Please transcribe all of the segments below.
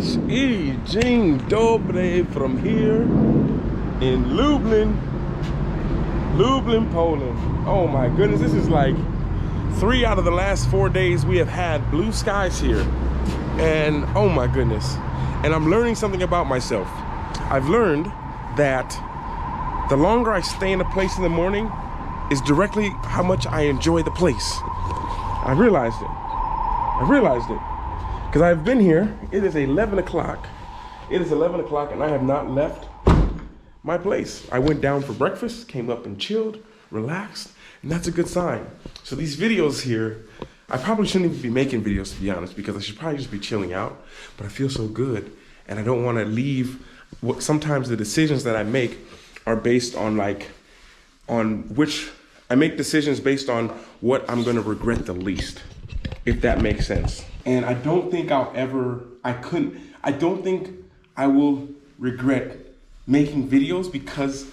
gosh. Dzień dobry from here in Lublin, Poland. Oh my goodness, this is like 3 out of the last 4 days we have had blue skies here. And oh my goodness. And I'm learning something about myself. I've learned that the longer I stay in a place in the morning is directly how much I enjoy the place. I realized it. Because I've been here, it is 11 o'clock. It is 11 o'clock and I have not left my place. I went down for breakfast, came up and chilled, relaxed, and that's a good sign. So these videos here, I probably shouldn't even be making videos, to be honest, because I should probably just be chilling out, but I feel so good and I don't want to leave. Sometimes the decisions that I make are based on I make decisions based on what I'm gonna regret the least, if that makes sense. And I don't think I don't think I will regret making videos because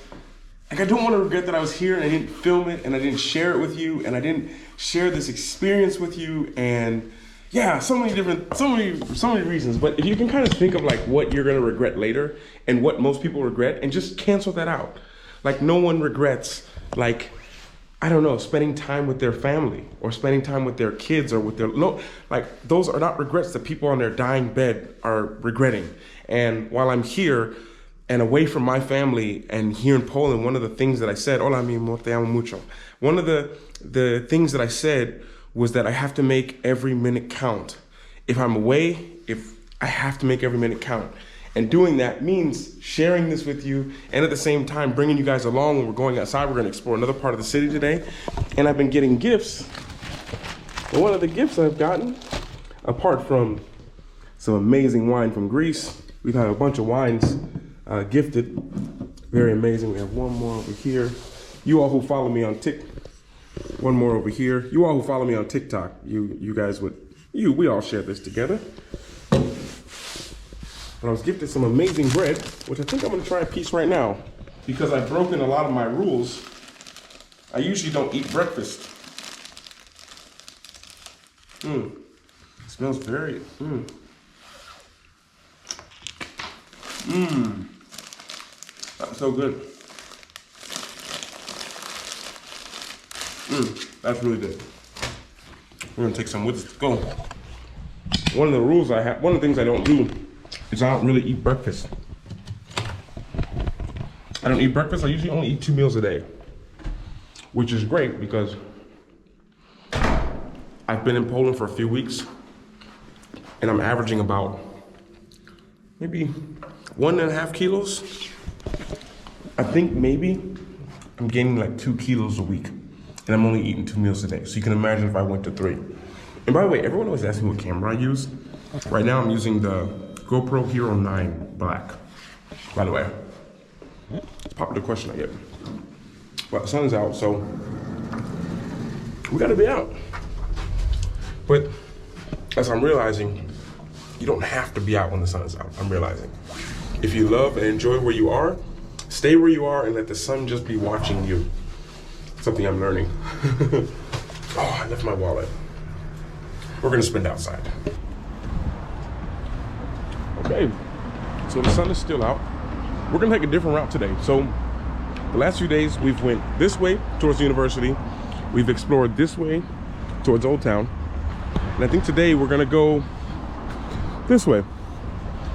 I don't want to regret that I was here and I didn't film it and I didn't share it with you and I didn't share this experience with you, and yeah, so many reasons. But if you can kind of think of like what you're gonna regret later and what most people regret and just cancel that out. Like no one regrets, like, I don't know, spending time with their family or spending time with their kids or with their, no, like those are not regrets that people on their dying bed are regretting. And while I'm here and away from my family and here in Poland, one of the things that I said, hola mi amor, te amo mucho. One of the things that I said was that I have to make every minute count. If I'm away, if I have to make every minute count. And doing that means sharing this with you and at the same time bringing you guys along when we're going outside. We're gonna explore another part of the city today. And I've been getting gifts. And one of the gifts I've gotten, apart from some amazing wine from Greece, we've had a bunch of wines gifted. Very amazing. We have one more over here. You all who follow me on one more over here. You all who follow me on TikTok, we all share this together. And I was gifted some amazing bread, which I think I'm gonna try a piece right now. Because I've broken a lot of my rules, I usually don't eat breakfast. It smells very, That's so good. That's really good. We're gonna take some with us. Go. One of the things I don't do is I don't really eat breakfast. I don't eat breakfast. I usually only eat 2 meals a day, which is great because I've been in Poland for a few weeks and I'm averaging about maybe 1.5 kilos. I think maybe I'm gaining like 2 kilos a week and I'm only eating 2 meals a day. So you can imagine if I went to 3. And by the way, everyone always asks me what camera I use. Right now I'm using the GoPro Hero 9 Black, by the way. It's a popular question I get. But the sun is out, so we gotta be out. But as I'm realizing, you don't have to be out when the sun is out, I'm realizing. If you love and enjoy where you are, stay where you are and let the sun just be watching you. Something I'm learning. Oh, I left my wallet. We're gonna spend outside. Okay, so the sun is still out. We're gonna take a different route today. So the last few days we've went this way towards the university. We've explored this way towards Old Town. And I think today we're gonna go this way.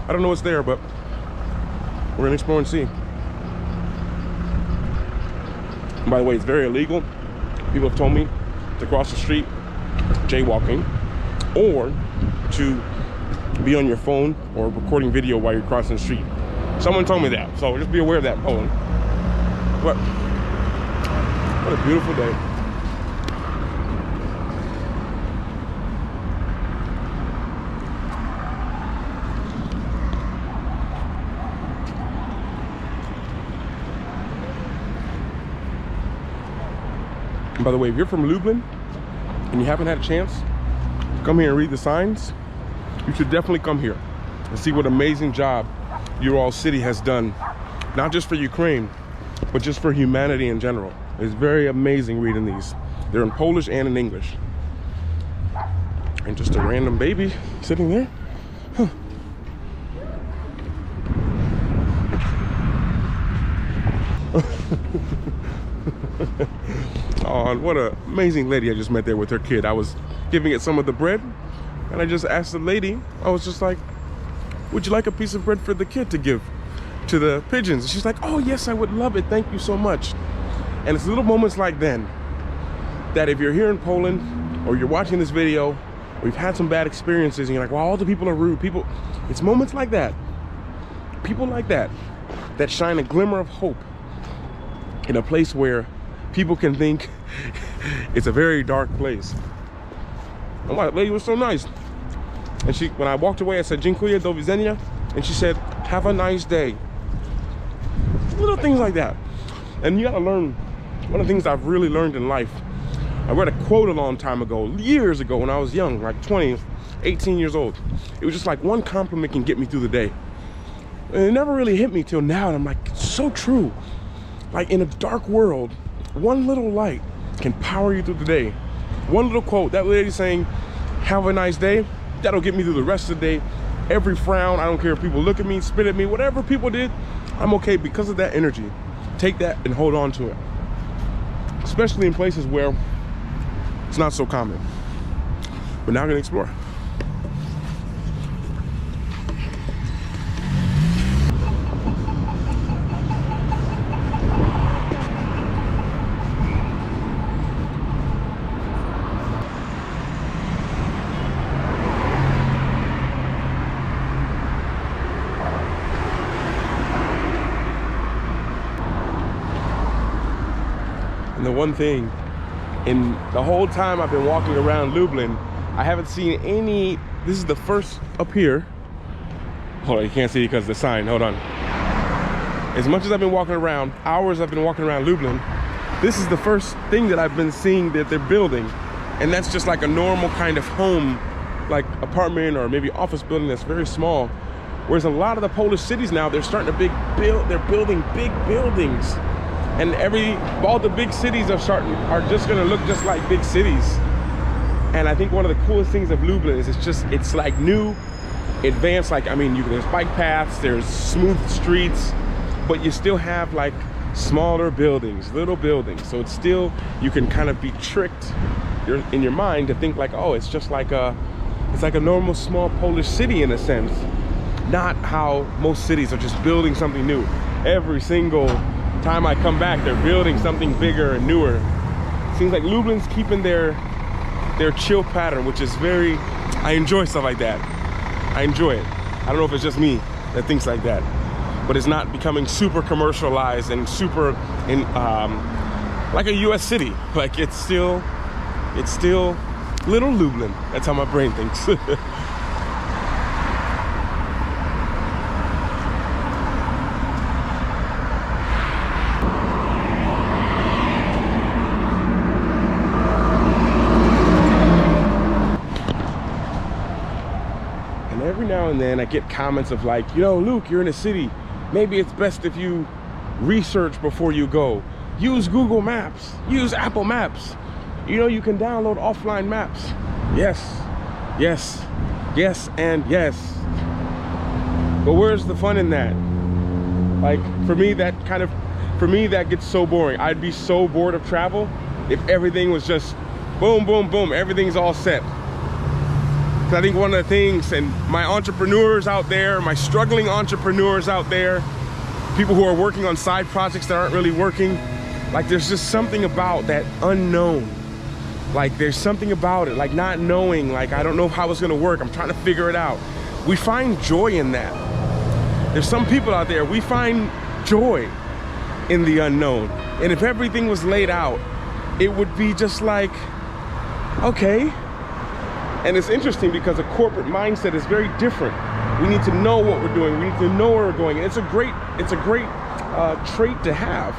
I don't know what's there, but we're gonna explore and see. And by the way, it's very illegal. People have told me to cross the street jaywalking or to be on your phone or recording video while you're crossing the street. Someone told me that, so just be aware of that in Poland. But what a beautiful day. And by the way, if you're from Lublin and you haven't had a chance to come here and read the signs, you should definitely come here and see what amazing job your all city has done, not just for Ukraine, but just for humanity in general. It's very amazing reading these. They're in Polish and in English. And just a random baby sitting there. Huh. Oh, and what an amazing lady I just met there with her kid. I was giving it some of the bread, and I just asked the lady, I was just like, would you like a piece of bread for the kid to give to the pigeons? And she's like, oh yes, I would love it, thank you so much. And it's little moments like then that if you're here in Poland or you're watching this video, or you've had some bad experiences and you're like, well, all the people are rude, it's moments like that, people like that, that shine a glimmer of hope in a place where people can think it's a very dark place. And wow, that lady was so nice. And when I walked away, I said, dziękuję, do widzenia. And she said, have a nice day. Little things like that. And you gotta learn, one of the things I've really learned in life, I read a quote a long time ago, years ago when I was young, like 20, 18 years old. It was just like, one compliment can get me through the day. And it never really hit me till now, and I'm like, it's so true. Like in a dark world, one little light can power you through the day. One little quote, that lady saying, have a nice day, that'll get me through the rest of the day. Every frown, I don't care if people look at me, spit at me, whatever people did, I'm okay because of that energy. Take that and hold on to it. Especially in places where it's not so common. But now I'm gonna explore. And the one thing, in the whole time I've been walking around Lublin, I haven't seen any, this is the first up here. Hold on, you can't see because of the sign, hold on. As much as I've been walking around, hours I've been walking around Lublin, this is the first thing that I've been seeing that they're building. And that's just like a normal kind of home, like apartment or maybe office building that's very small. Whereas a lot of the Polish cities now, they're starting to they're building big buildings. And all the big cities are just gonna look just like big cities. And I think one of the coolest things of Lublin is it's like new, advanced, like, I mean, there's bike paths, there's smooth streets, but you still have like smaller buildings, little buildings. So it's still, you can kind of be tricked in your mind to think like, oh, it's just like it's like a normal small Polish city in a sense. Not how most cities are just building something new. Every single time I come back, they're building something bigger and newer. Seems like Lublin's keeping their chill pattern, which is very, I enjoy stuff like that. I enjoy it. I don't know if it's just me that thinks like that, but it's not becoming super commercialized and super like a US city. Like it's still little Lublin. That's how my brain thinks. Every now and then I get comments of like, you know, Luke, you're in a city. Maybe it's best if you research before you go. Use Google Maps, use Apple Maps. You know, you can download offline maps. Yes, yes, yes, and yes. But where's the fun in that? Like for me, that gets so boring. I'd be so bored of travel if everything was just boom, boom, boom, everything's all set. I think one of the things, and my entrepreneurs out there, my struggling entrepreneurs out there, people who are working on side projects that aren't really working, like there's just something about that unknown. Like there's something about it, like not knowing, like I don't know how it's gonna work, I'm trying to figure it out. We find joy in that. There's some people out there, we find joy in the unknown. And if everything was laid out, it would be just like, okay. And it's interesting because a corporate mindset is very different. We need to know what we're doing. We need to know where we're going. And it's a great trait to have.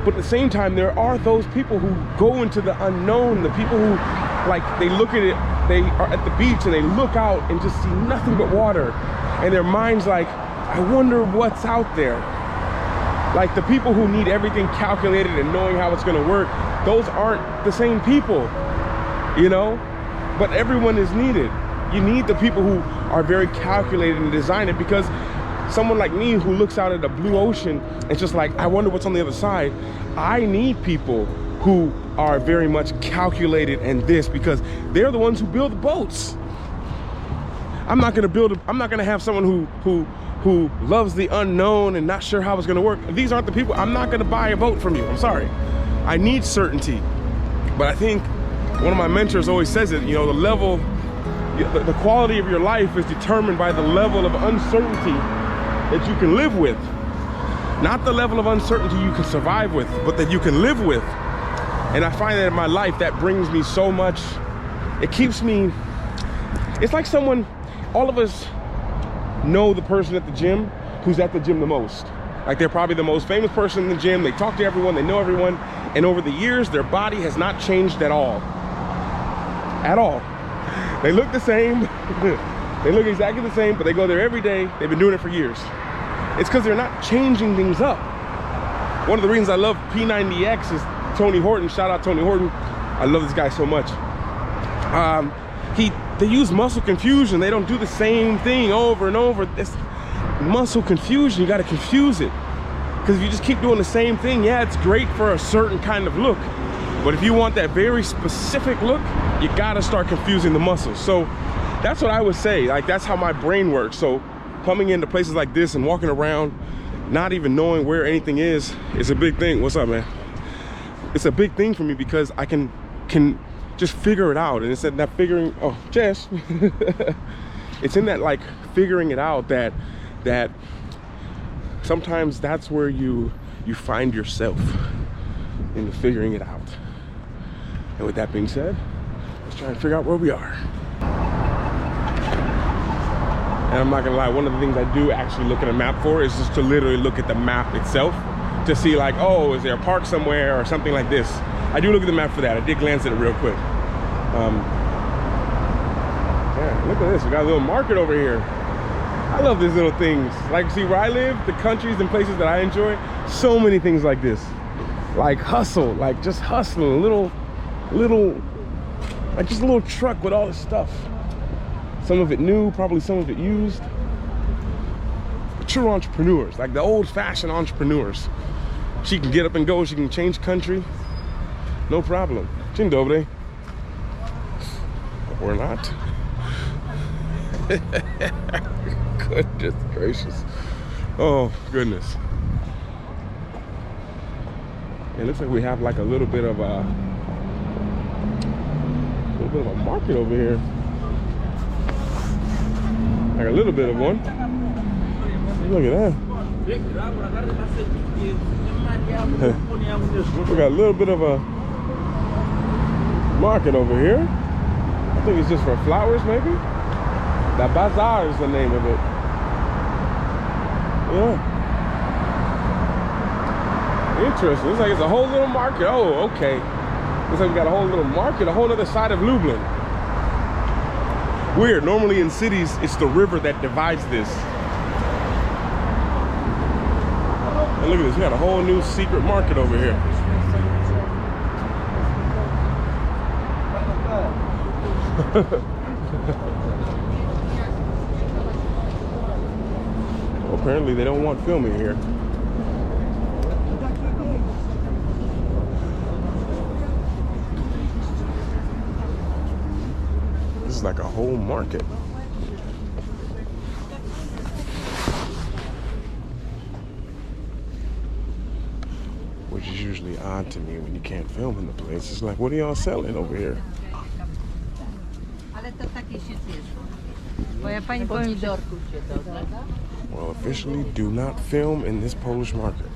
But at the same time, there are those people who go into the unknown, the people who, like, they look at it, they are at the beach and they look out and just see nothing but water. And their mind's like, I wonder what's out there. Like the people who need everything calculated and knowing how it's gonna work, those aren't the same people, you know? But everyone is needed. You need the people who are very calculated and design it, because someone like me who looks out at the blue ocean and just like, I wonder what's on the other side. I need people who are very much calculated in this, because they're the ones who build the boats. I'm not gonna have someone who loves the unknown and not sure how it's gonna work. These aren't the people. I'm not gonna buy a boat from you. I'm sorry. I need certainty. But I think one of my mentors always says it, you know, the quality of your life is determined by the level of uncertainty that you can live with. Not the level of uncertainty you can survive with, but that you can live with. And I find that in my life, that brings me so much. It keeps me, it's like someone, all of us know the person at the gym who's at the gym the most. Like they're probably the most famous person in the gym. They talk to everyone, they know everyone. And over the years, their body has not changed at all. At all. They look the same. They look exactly the same, but they go there every day. They've been doing it for years. It's because they're not changing things up. One of the reasons I love P90X is Tony Horton. Shout out Tony Horton. I love this guy so much. They use muscle confusion. They don't do the same thing over and over. This muscle confusion, you got to confuse it. Because if you just keep doing the same thing, yeah, it's great for a certain kind of look. But if you want that very specific look, you got to start confusing the muscles. So that's what I would say. Like, that's how my brain works. So coming into places like this and walking around, not even knowing where anything is a big thing. What's up, man? It's a big thing for me because I can just figure it out. And it's in that figuring, oh, Jess. It's in that, like, figuring it out that sometimes that's where you find yourself, in figuring it out. And with that being said, let's try and figure out where we are. And I'm not gonna lie, one of the things I do actually look at a map for is just to literally look at the map itself to see, like, oh, is there a park somewhere or something like this. I do look at the map for that. I did glance at it real quick. Yeah, look at this. We got a little market over here. I love these little things. Like, see where I live, the countries and places that I enjoy, so many things like this. Like hustle, like just hustling, like just a little truck with all this stuff. Some of it new, probably some of it used. But true entrepreneurs, like the old-fashioned entrepreneurs. She can get up and go, she can change country, no problem. Dzień dobry. Or not. Goodness gracious. Oh, goodness. It looks like we have like a little bit of a market over here. Like a little bit of one. Look at that. We got a little bit of a market over here. I think it's just for flowers, maybe. The Bazaar is the name of it. Yeah. Interesting. Looks like it's a whole little market. Oh, okay. Looks like we got a whole little market, a whole other side of Lublin. Weird. Normally in cities, it's the river that divides this. And look at this. We got a whole new secret market over here. Well, apparently they don't want filming here. This is like a whole market. Which is usually odd to me when you can't film in the place. It's like, what are y'all selling over here? Well, officially, do not film in this Polish market.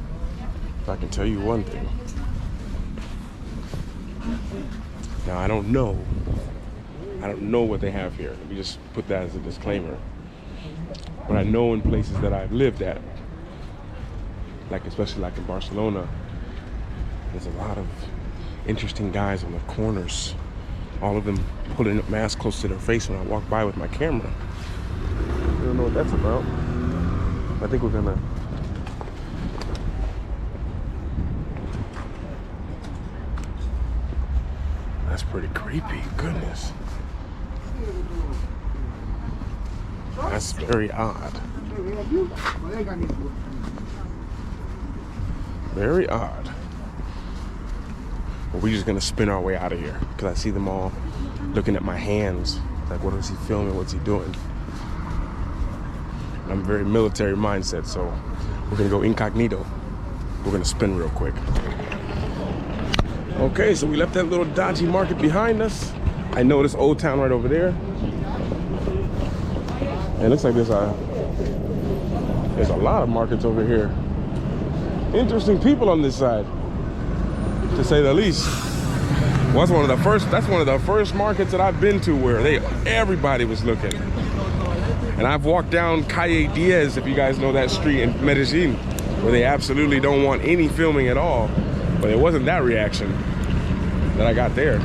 If I can tell you one thing. Now, I don't know what they have here. Let me just put that as a disclaimer. But I know in places that I've lived at, like especially like in Barcelona, there's a lot of interesting guys on the corners. All of them putting a mask close to their face when I walk by with my camera. I don't know what that's about. I think we're gonna. That's pretty creepy, goodness. That's very odd. Very odd. But we're just gonna spin our way out of here because I see them all looking at my hands. Like, what is he filming? What's he doing? And I'm very military mindset, so we're gonna go incognito. We're gonna spin real quick. Okay, so we left that little dodgy market behind us. I know this old town right over there. And it looks like there's a lot of markets over here. Interesting people on this side, to say the least. Well, that's one of the first markets that I've been to where everybody was looking. And I've walked down Calle Diaz, if you guys know that street in Medellin, where they absolutely don't want any filming at all. But it wasn't that reaction that I got there.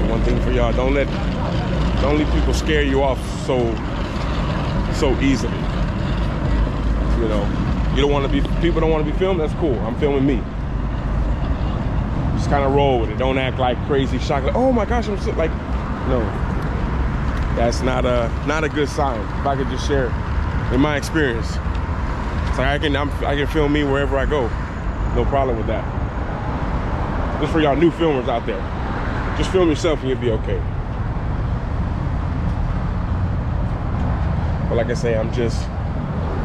One thing for y'all, don't let people scare you off so easily. You know, people don't want to be filmed, that's cool. I'm filming me. Just kind of roll with it. Don't act like crazy shock. Like, oh my gosh, I'm so, like, no. That's not a good sign. If I could just share in my experience. It's like I can film me wherever I go. No problem with that. Just for y'all new filmers out there. Just film yourself and you'll be okay. But like I say, I'm just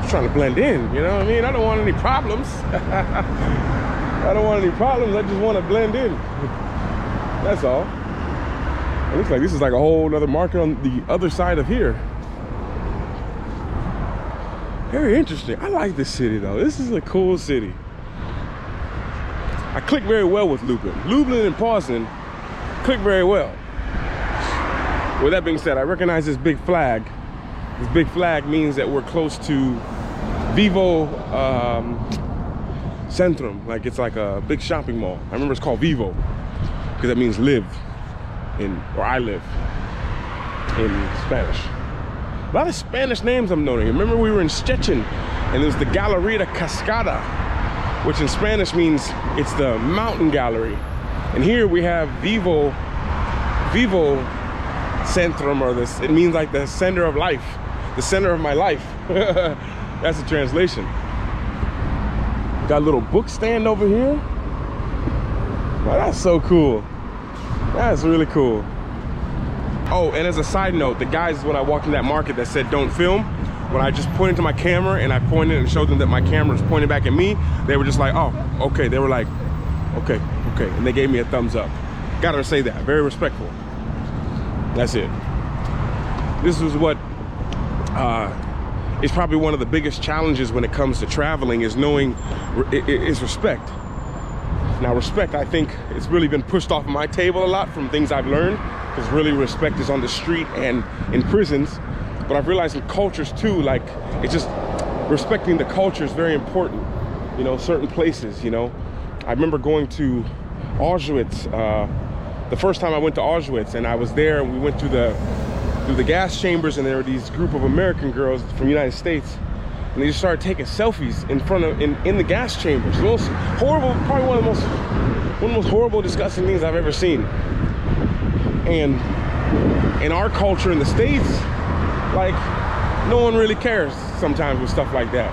trying to blend in, you know what I mean? I don't want any problems. I don't want any problems, I just want to blend in. That's all. It looks like this is like a whole other market on the other side of here. Very interesting. I like this city though. This is a cool city. I click very well with Lublin. Lublin and Poznan click very well. With that being said, I recognize this big flag. This big flag means that we're close to Vivo Centrum. Like it's like a big shopping mall. I remember it's called Vivo because that means live or I live in Spanish. A lot of Spanish names I'm noting. Remember we were in Szczecin and there's the Galeria Cascada, which in Spanish means it's the mountain gallery. And here we have Vivo Centrum, or this, it means like the center of life, the center of my life. That's the translation. Got a little book stand over here. Wow, that's so cool. That's really cool. Oh, and as a side note, the guys when I walked in that market that said don't film, when I just pointed to my camera and I pointed and showed them that my camera was pointing back at me, they were just like, oh, okay. They were like, okay. And they gave me a thumbs up. Gotta say that, very respectful. That's it. This is what is probably one of the biggest challenges when it comes to traveling, is knowing, is respect. Now respect, I think it's really been pushed off my table a lot from things I've learned, because really respect is on the street and in prisons. But I've realized in cultures too, like it's just respecting the culture is very important. You know, certain places, you know. I remember going to Auschwitz, the first time I went to Auschwitz, and I was there and we went through the gas chambers, and there were these group of American girls from the United States, and they just started taking selfies in front of, in the gas chambers. The most horrible, probably one of the most horrible, disgusting things I've ever seen. And in our culture in the States, like, no one really cares sometimes with stuff like that.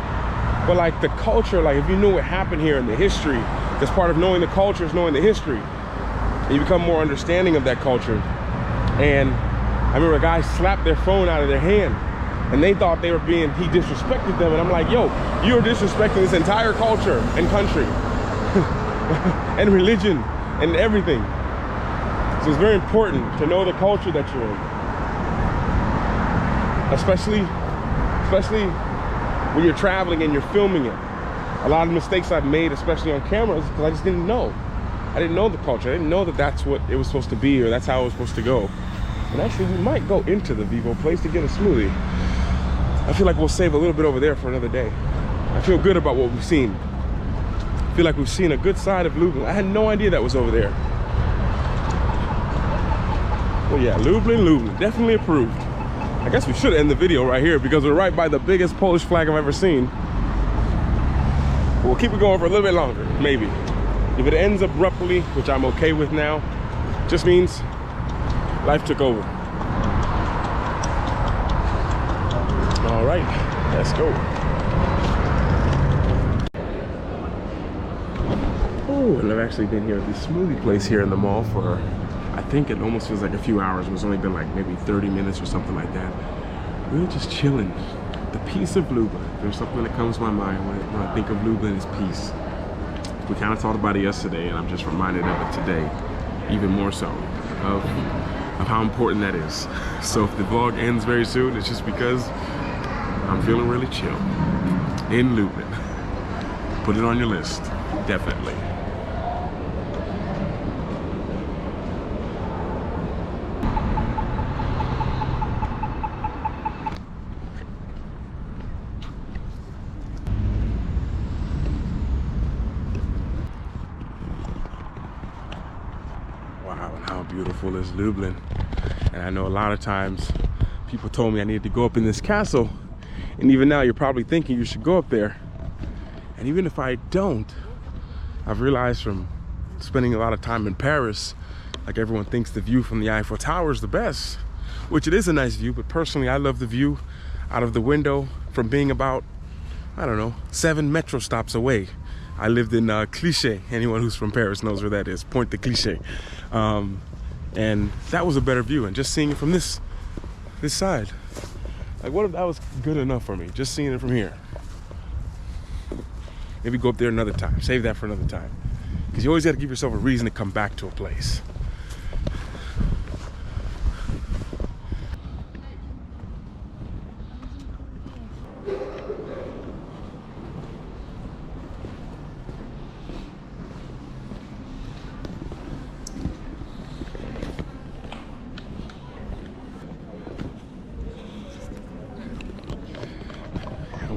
But like the culture, like if you knew what happened here in the history, that's part of knowing the culture is knowing the history. And you become more understanding of that culture. And I remember a guy slapped their phone out of their hand, and they thought they were he disrespected them. And I'm like, yo, you're disrespecting this entire culture and country and religion and everything. So it's very important to know the culture that you're in. Especially when you're traveling and you're filming it. A lot of mistakes I've made, especially on cameras, because I just didn't know. I didn't know the culture. I didn't know that that's what it was supposed to be, or that's how it was supposed to go. And actually, we might go into the Vivo place to get a smoothie. I feel like we'll save a little bit over there for another day. I feel good about what we've seen. I feel like we've seen a good side of Lublin. I had no idea that was over there. Well, yeah, Lublin, definitely approved. I guess we should end the video right here because we're right by the biggest Polish flag I've ever seen. We'll keep it going for a little bit longer, maybe. If it ends abruptly, which I'm okay with now, just means life took over. All right, let's go. Oh, and I've actually been here at this smoothie place here in the mall for, I think it almost feels like a few hours. It's only been like maybe 30 minutes or something like that. Really just chilling. The peace of Lublin. There's something that comes to my mind when I think of Lublin is peace. We kind of talked about it yesterday, and I'm just reminded of it today, even more so, of how important that is. So if the vlog ends very soon, it's just because I'm feeling really chill in Lublin. Put it on your list, definitely. Wow, and how beautiful is Lublin. And I know a lot of times people told me I needed to go up in this castle, and even now you're probably thinking you should go up there. And even if I don't, I've realized from spending a lot of time in Paris, like everyone thinks the view from the Eiffel Tower is the best, which it is a nice view, but personally I love the view out of the window from being about, I don't know, 7 metro stops away. I lived in Clichy. Anyone who's from Paris knows where that is, Pointe de Clichy. And that was a better view, and just seeing it from this side, like what if that was good enough for me, just seeing it from here? Maybe go up there another time, save that for another time, because you always got to give yourself a reason to come back to a place.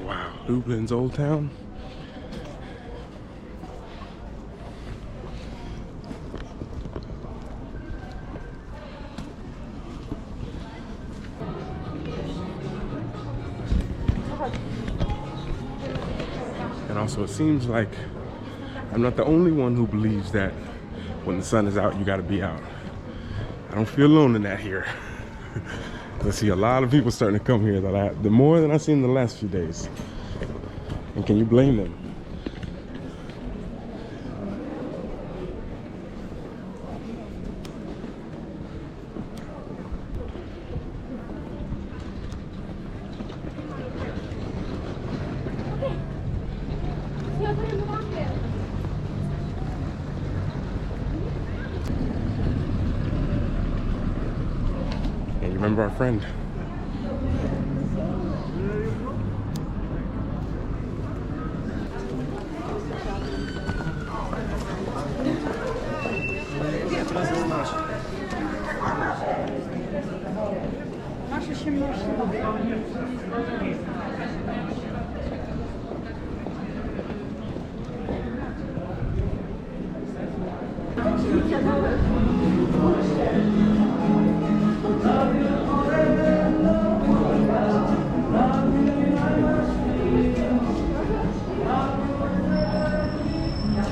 Wow, Lublin's Old Town. And also, it seems like I'm not the only one who believes that when the sun is out, you gotta be out. I don't feel alone in that here. I see a lot of people starting to come here the more than I've seen in the last few days. And can you blame them? And you remember our friend?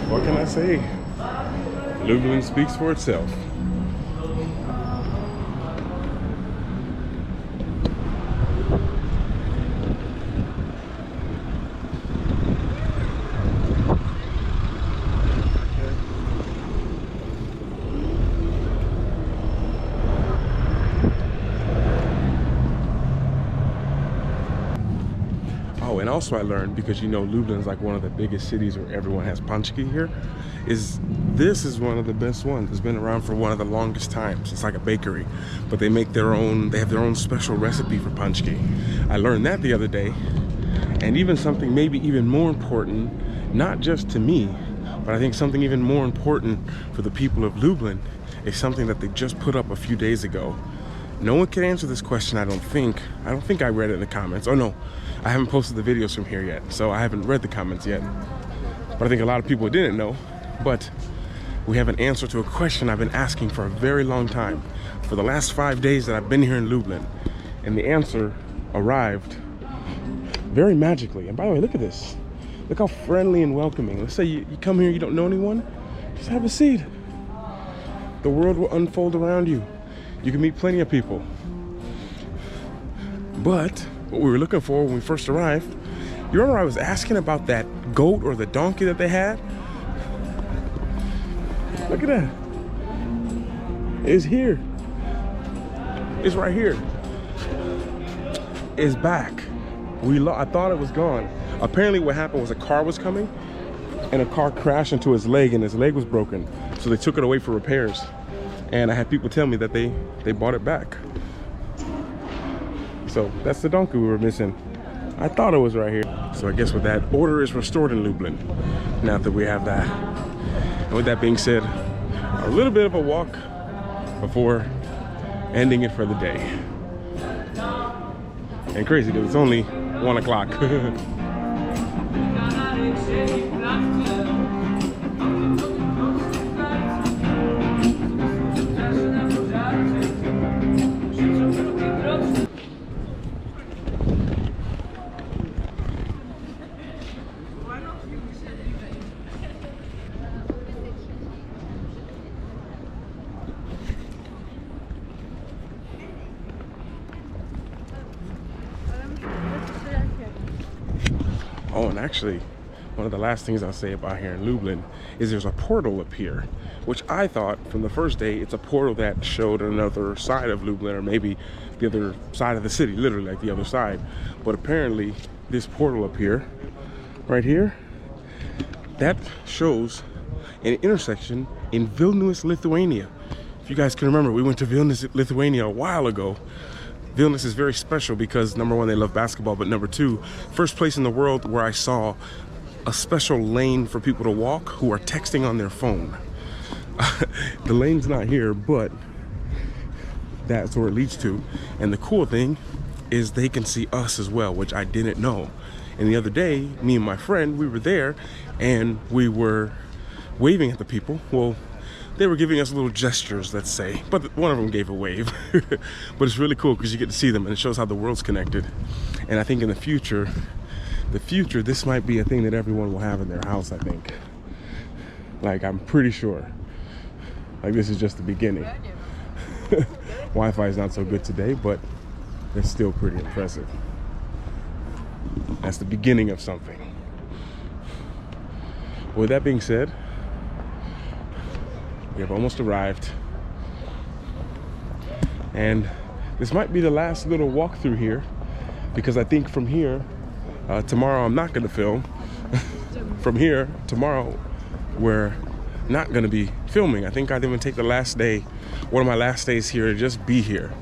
What can I say? Lublin speaks for itself. Oh, and also I learned, because you know Lublin's like one of the biggest cities where everyone has paczki here, this is one of the best ones. It's been around for one of the longest times. It's like a bakery, but they make their own, they have their own special recipe for paczki. I learned that the other day. And even something maybe even more important, not just to me, but I think something even more important for the people of Lublin, is something that they just put up a few days ago. No one can answer this question, I don't think. I don't think I read it in the comments. Oh no, I haven't posted the videos from here yet, so I haven't read the comments yet. But I think a lot of people didn't know. But we have an answer to a question I've been asking for a very long time, for the last 5 days that I've been here in Lublin. And the answer arrived very magically. And by the way, look at this. Look how friendly and welcoming. Let's say you come here, you don't know anyone, Just have a seat. The world will unfold around you. You can meet plenty of people. But what we were looking for when we first arrived, you remember I was asking about that goat or the donkey that they had? Look at that. It's here. It's right here. It's back. I thought it was gone. Apparently what happened was a car was coming and a car crashed into his leg and his leg was broken. So they took it away for repairs. And I had people tell me that they bought it back. So that's the donkey we were missing. I thought it was right here. So I guess with that, order is restored in Lublin. Now that we have that. And with that being said, a little bit of a walk before ending it for the day. And crazy because it's only 1 o'clock. Oh, and actually, one of the last things I'll say about here in Lublin is there's a portal up here, which I thought from the first day, it's a portal that showed another side of Lublin, or maybe the other side of the city, literally like the other side. But apparently this portal up here, right here, that shows an intersection in Vilnius, Lithuania. If you guys can remember, we went to Vilnius, Lithuania a while ago. Vilnius is very special because number one, they love basketball, but number two, first place in the world where I saw a special lane for people to walk who are texting on their phone. The lane's not here, but that's where it leads to. And the cool thing is they can see us as well, which I didn't know. And the other day, me and my friend, we were there and we were waving at the people. Well, they were giving us little gestures, let's say, but one of them gave a wave. But it's really cool because you get to see them and it shows how the world's connected. And I think in the future, this might be a thing that everyone will have in their house, I think. Like, I'm pretty sure. Like, this is just the beginning. Wi-Fi is not so good today, but it's still pretty impressive. That's the beginning of something. With that being said, we have almost arrived, and this might be the last little walkthrough here, because I think from here, tomorrow I'm not going to film. From here, tomorrow, we're not going to be filming. I think I'd even take the last day, one of my last days here, to just be here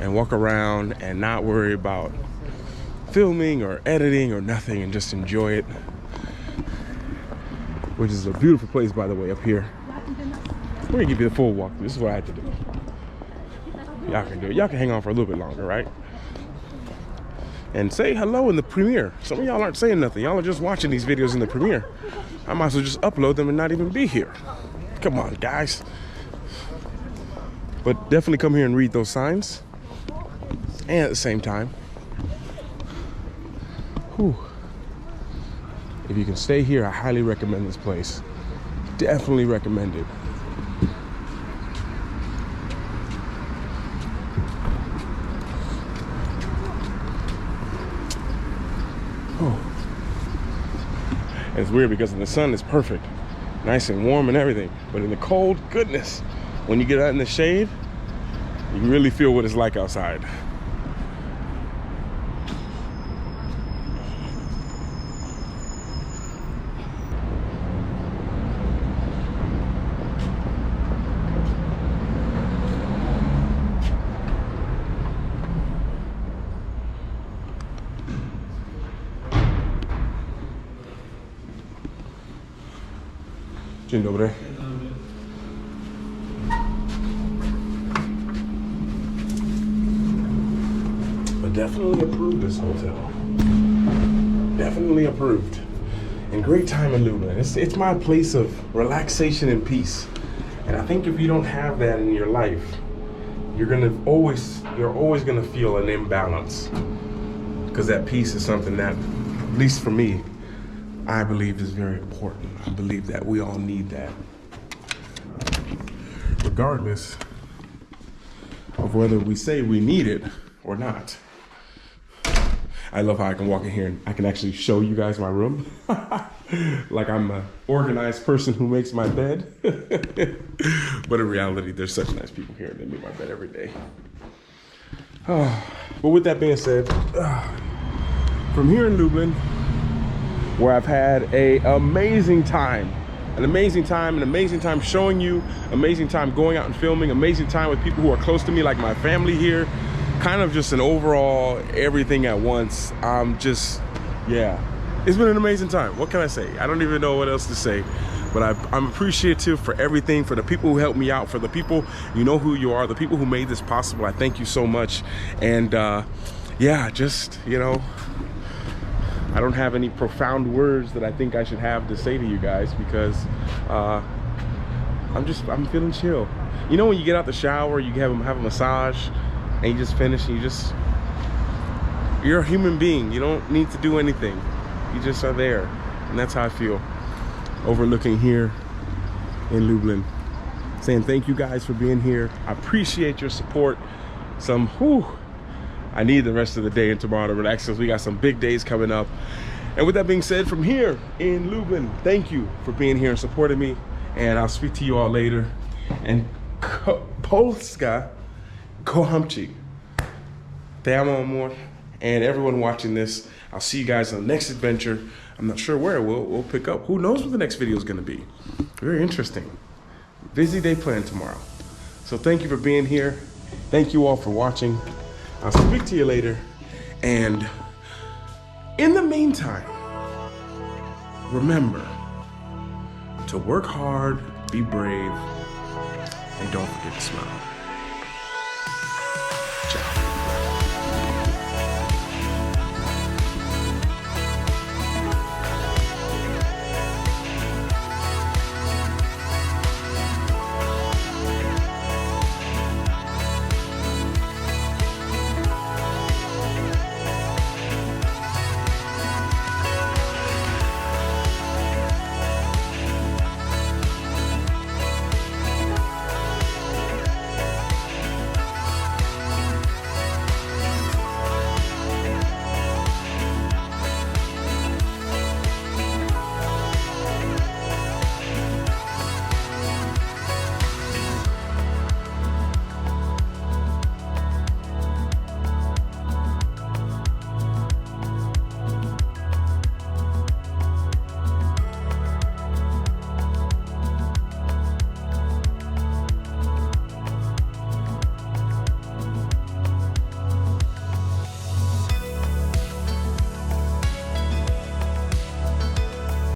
and walk around and not worry about filming or editing or nothing, and just enjoy it. Which is a beautiful place, by the way, up here. We're gonna give you the full walkthrough. This is what I had to do. Y'all can do it. Y'all can hang on for a little bit longer, right? And say hello in the premiere. Some of y'all aren't saying nothing. Y'all are just watching these videos in the premiere. I might as well just upload them and not even be here. Come on, guys. But definitely come here and read those signs. And at the same time, if you can stay here, I highly recommend this place. Definitely recommend it. It's weird because in the sun it's perfect, nice and warm and everything, but in the cold, goodness, when you get out in the shade, you really feel what it's like outside. Dzień dobry. But definitely approved this hotel. Definitely approved. And great time in Lublin. It's my place of relaxation and peace. And I think if you don't have that in your life, you're always gonna feel an imbalance. Because that peace is something that, at least for me, I believe is very important. I believe that we all need that. regardless of whether we say we need it or not. I love how I can walk in here and I can actually show you guys my room. Like I'm an organized person who makes my bed. But in reality, there's such nice people here that make my bed every day. But with that being said, from here in Lublin, where I've had an amazing time showing you, amazing time going out and filming, amazing time with people who are close to me, like my family here, kind of just an overall everything at once. Yeah, it's been an amazing time. What can I say? I don't even know what else to say, but I'm appreciative for everything, for the people who helped me out, for the people, you know who you are, the people who made this possible. I thank you so much. And yeah, just, you know, I don't have any profound words that I think I should have to say to you guys, because I'm feeling chill. You know, when you get out the shower, you have a massage, and you just finish, and you're a human being. You don't need to do anything. You just are there. And that's how I feel, overlooking here in Lublin. Saying thank you guys for being here. I appreciate your support. I need the rest of the day and tomorrow to relax, because we got some big days coming up. And with that being said, from here in Lublin, thank you for being here and supporting me. And I'll speak to you all later. And Polska kocham. Te amo, amor. And everyone watching this, I'll see you guys on the next adventure. I'm not sure where we'll pick up. Who knows what the next video is going to be? Very interesting. Busy day planned tomorrow. So thank you for being here. Thank you all for watching. I'll speak to you later. And in the meantime, remember to work hard, be brave, and don't forget to smile. Ciao.